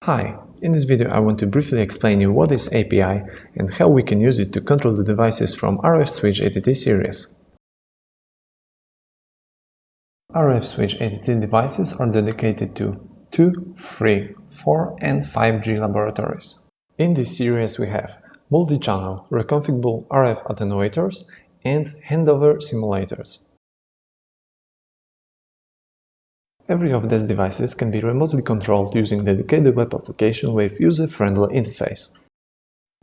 Hi, in this video I want to briefly explain you what is API and how we can use it to control the devices from RFswitchATT series. RFswitchATT devices are dedicated to 2, 3, 4 and 5G laboratories. In this series we have multi-channel reconfigurable RF attenuators and handover simulators. Every of these devices can be remotely controlled using dedicated web application with user-friendly interface.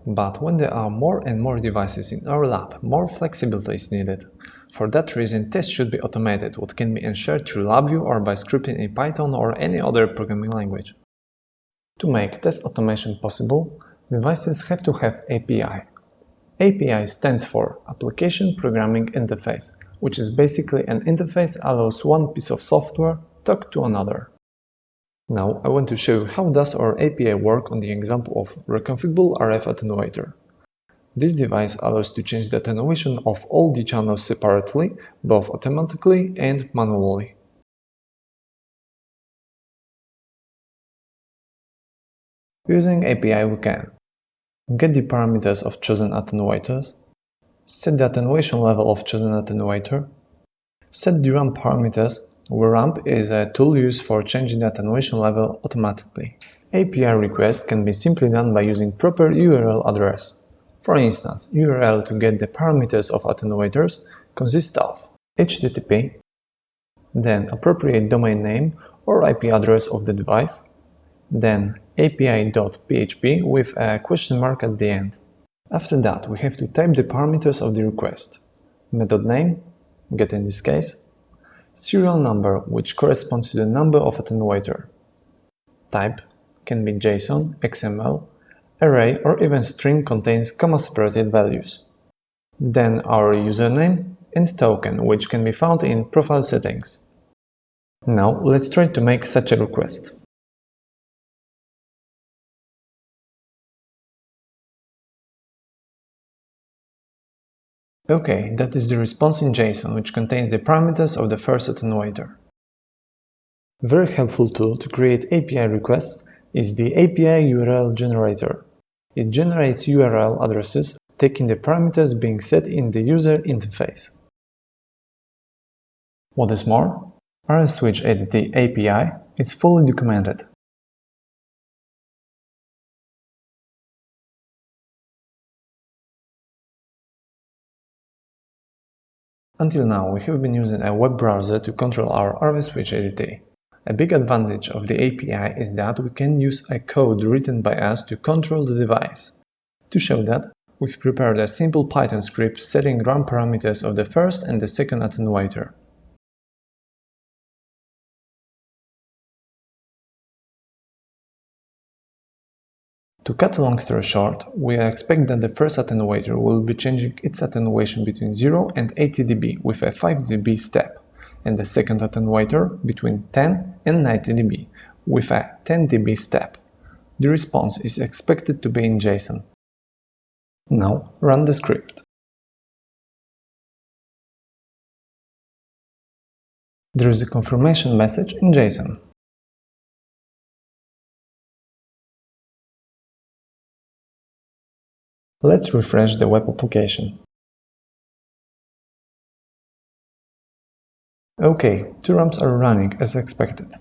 But when there are more and more devices in our lab, more flexibility is needed. For that reason, tests should be automated, what can be ensured through LabVIEW or by scripting in Python or any other programming language. To make test automation possible, devices have to have API. API stands for Application Programming Interface, which is basically an interface allows one piece of software talk to another. Now I want to show you how does our API work on the example of reconfigurable RF attenuator. This device allows to change the attenuation of all the channels separately, both automatically and manually. Using API we can get the parameters of chosen attenuators, set the attenuation level of chosen attenuator, set the ramp parameters, where ramp is a tool used for changing the attenuation level automatically. API request can be simply done by using proper URL address. For instance, URL to get the parameters of attenuators consists of HTTP, then appropriate domain name or IP address of the device, then api.php with a question mark at the end. After that, we have to type the parameters of the request. Method name, get in this case, serial number, which corresponds to the number of attenuator. Type can be JSON, XML, array or even string contains comma-separated values. Then our username and token, which can be found in profile settings. Now let's try to make such a request. Okay, that is the response in JSON, which contains the parameters of the first attenuator. Very helpful tool to create API requests is the API URL generator. It generates URL addresses taking the parameters being set in the user interface. What is more, RFswitchATT API is fully documented. Until now, we have been using a web browser to control our RFswitchATT. A big advantage of the API is that we can use a code written by us to control the device. To show that, we've prepared a simple Python script setting RAM parameters of the first and the second attenuator. To cut a long story short, we expect that the first attenuator will be changing its attenuation between 0 and 80 dB with a 5 dB step, and the second attenuator between 10 and 90 dB with a 10 dB step. The response is expected to be in JSON. Now run the script. There is a confirmation message in JSON. Let's refresh the web application. Okay, two ramps are running as expected.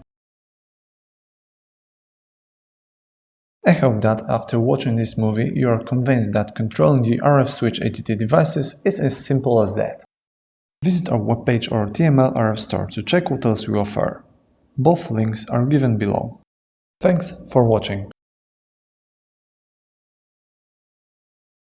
I hope that after watching this movie you are convinced that controlling the RFswitchATT devices is as simple as that. Visit our webpage or TML RF store to check what else we offer. Both links are given below. Thanks for watching.